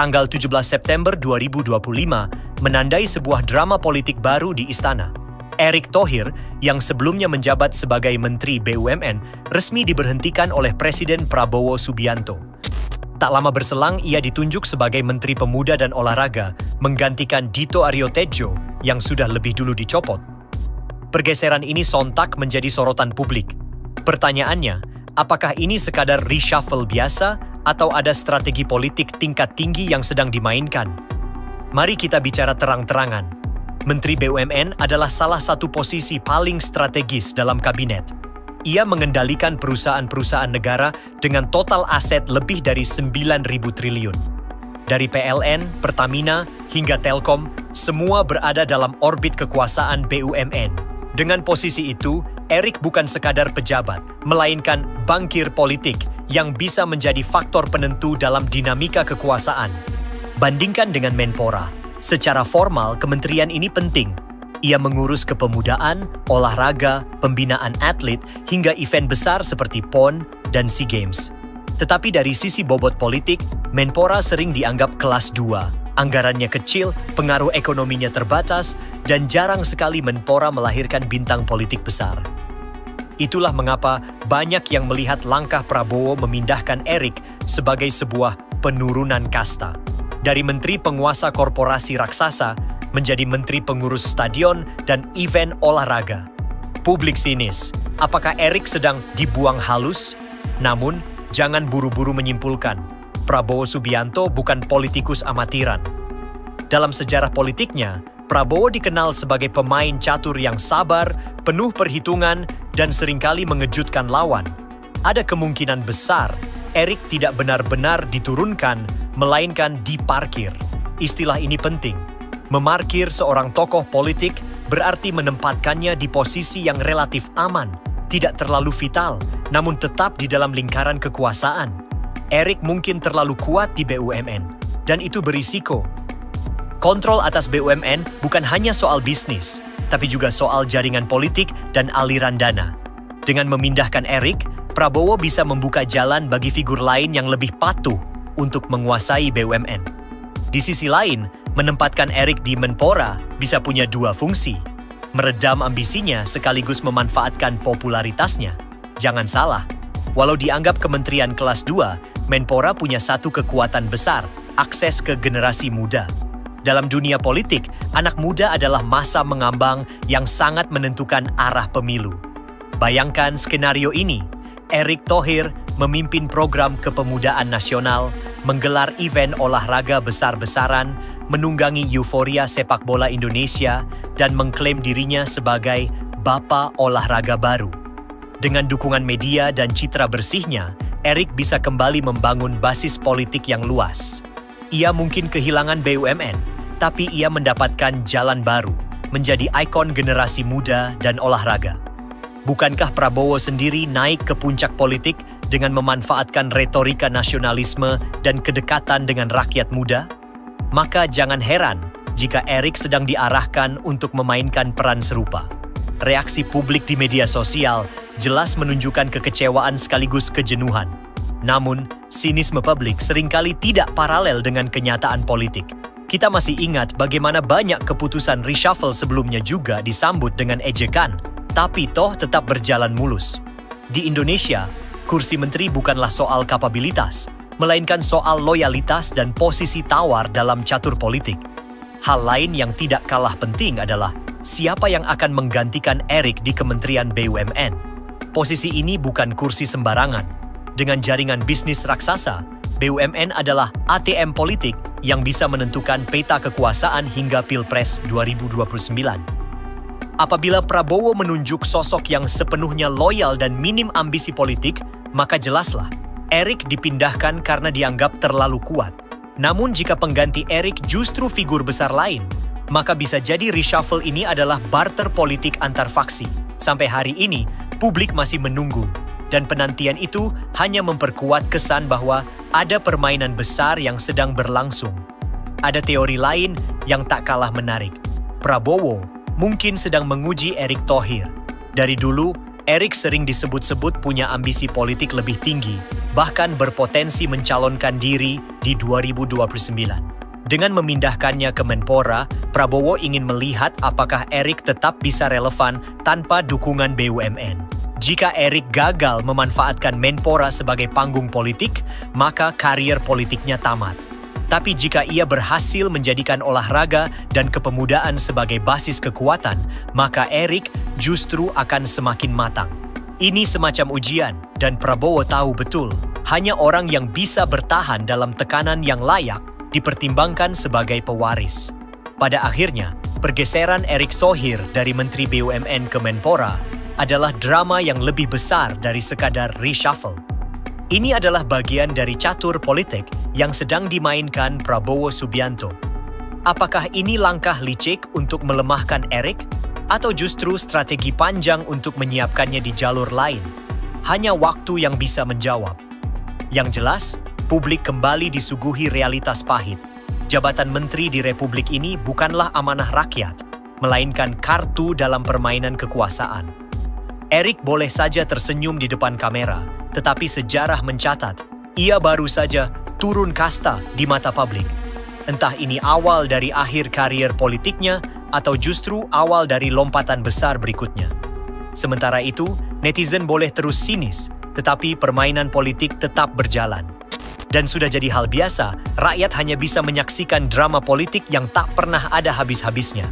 Tanggal 17 September 2025 menandai sebuah drama politik baru di istana. Erick Thohir, yang sebelumnya menjabat sebagai Menteri BUMN, resmi diberhentikan oleh Presiden Prabowo Subianto. Tak lama berselang, ia ditunjuk sebagai Menteri Pemuda dan Olahraga, menggantikan Dito Aryo Tejo yang sudah lebih dulu dicopot. Pergeseran ini sontak menjadi sorotan publik. Pertanyaannya, apakah ini sekadar reshuffle biasa atau ada strategi politik tingkat tinggi yang sedang dimainkan? Mari kita bicara terang-terangan. Menteri BUMN adalah salah satu posisi paling strategis dalam kabinet. Ia mengendalikan perusahaan-perusahaan negara dengan total aset lebih dari 9.000 triliun. Dari PLN, Pertamina, hingga Telkom, semua berada dalam orbit kekuasaan BUMN. Dengan posisi itu, Erick bukan sekadar pejabat, melainkan bankir politik yang bisa menjadi faktor penentu dalam dinamika kekuasaan. Bandingkan dengan Menpora. Secara formal, kementerian ini penting. Ia mengurus kepemudaan, olahraga, pembinaan atlet, hingga event besar seperti PON dan SEA Games. Tetapi dari sisi bobot politik, Menpora sering dianggap kelas 2. Anggarannya kecil, pengaruh ekonominya terbatas, dan jarang sekali Menpora melahirkan bintang politik besar. Itulah mengapa banyak yang melihat langkah Prabowo memindahkan Erick sebagai sebuah penurunan kasta. Dari menteri penguasa korporasi raksasa menjadi menteri pengurus stadion dan event olahraga. Publik sinis, apakah Erick sedang dibuang halus? Namun, jangan buru-buru menyimpulkan. Prabowo Subianto bukan politikus amatiran. Dalam sejarah politiknya, Prabowo dikenal sebagai pemain catur yang sabar, penuh perhitungan, dan seringkali mengejutkan lawan. Ada kemungkinan besar Erick tidak benar-benar diturunkan, melainkan diparkir. Istilah ini penting. Memarkir seorang tokoh politik berarti menempatkannya di posisi yang relatif aman, tidak terlalu vital, namun tetap di dalam lingkaran kekuasaan. Erick mungkin terlalu kuat di BUMN, dan itu berisiko. Kontrol atas BUMN bukan hanya soal bisnis, tapi juga soal jaringan politik dan aliran dana. Dengan memindahkan Erick, Prabowo bisa membuka jalan bagi figur lain yang lebih patuh untuk menguasai BUMN. Di sisi lain, menempatkan Erick di Menpora bisa punya dua fungsi. Meredam ambisinya sekaligus memanfaatkan popularitasnya. Jangan salah, walau dianggap kementerian kelas 2, Menpora punya satu kekuatan besar, akses ke generasi muda. Dalam dunia politik, anak muda adalah masa mengambang yang sangat menentukan arah pemilu. Bayangkan skenario ini. Erick Thohir memimpin program kepemudaan nasional, menggelar event olahraga besar-besaran, menunggangi euforia sepak bola Indonesia, dan mengklaim dirinya sebagai Bapa Olahraga Baru. Dengan dukungan media dan citra bersihnya, Erick bisa kembali membangun basis politik yang luas. Ia mungkin kehilangan BUMN, tapi ia mendapatkan jalan baru, menjadi ikon generasi muda dan olahraga. Bukankah Prabowo sendiri naik ke puncak politik dengan memanfaatkan retorika nasionalisme dan kedekatan dengan rakyat muda? Maka jangan heran jika Erick sedang diarahkan untuk memainkan peran serupa. Reaksi publik di media sosial jelas menunjukkan kekecewaan sekaligus kejenuhan. Namun, sinisme publik seringkali tidak paralel dengan kenyataan politik. Kita masih ingat bagaimana banyak keputusan reshuffle sebelumnya juga disambut dengan ejekan, tapi toh tetap berjalan mulus. Di Indonesia, kursi menteri bukanlah soal kapabilitas, melainkan soal loyalitas dan posisi tawar dalam catur politik. Hal lain yang tidak kalah penting adalah siapa yang akan menggantikan Erick di Kementerian BUMN. Posisi ini bukan kursi sembarangan. Dengan jaringan bisnis raksasa, BUMN adalah ATM politik yang bisa menentukan peta kekuasaan hingga Pilpres 2029. Apabila Prabowo menunjuk sosok yang sepenuhnya loyal dan minim ambisi politik, maka jelaslah, Erick dipindahkan karena dianggap terlalu kuat. Namun jika pengganti Erick justru figur besar lain, maka bisa jadi reshuffle ini adalah barter politik antar faksi. Sampai hari ini, publik masih menunggu, dan penantian itu hanya memperkuat kesan bahwa ada permainan besar yang sedang berlangsung. Ada teori lain yang tak kalah menarik. Prabowo mungkin sedang menguji Erick Thohir. Dari dulu, Erik sering disebut-sebut punya ambisi politik lebih tinggi, bahkan berpotensi mencalonkan diri di 2029. Dengan memindahkannya ke Menpora, Prabowo ingin melihat apakah Erik tetap bisa relevan tanpa dukungan BUMN. Jika Erik gagal memanfaatkan Menpora sebagai panggung politik, maka karier politiknya tamat. Tapi jika ia berhasil menjadikan olahraga dan kepemudaan sebagai basis kekuatan, maka Erik justru akan semakin matang. Ini semacam ujian, dan Prabowo tahu betul, hanya orang yang bisa bertahan dalam tekanan yang layak dipertimbangkan sebagai pewaris. Pada akhirnya, pergeseran Erick Thohir dari Menteri BUMN ke Menpora adalah drama yang lebih besar dari sekadar reshuffle. Ini adalah bagian dari catur politik yang sedang dimainkan Prabowo Subianto. Apakah ini langkah licik untuk melemahkan Erik, atau justru strategi panjang untuk menyiapkannya di jalur lain? Hanya waktu yang bisa menjawab. Yang jelas, publik kembali disuguhi realitas pahit. Jabatan menteri di Republik ini bukanlah amanah rakyat, melainkan kartu dalam permainan kekuasaan. Erik boleh saja tersenyum di depan kamera, tetapi sejarah mencatat, ia baru saja turun kasta di mata publik. Entah ini awal dari akhir karier politiknya, atau justru awal dari lompatan besar berikutnya. Sementara itu, netizen boleh terus sinis, tetapi permainan politik tetap berjalan. Dan sudah jadi hal biasa, rakyat hanya bisa menyaksikan drama politik yang tak pernah ada habis-habisnya.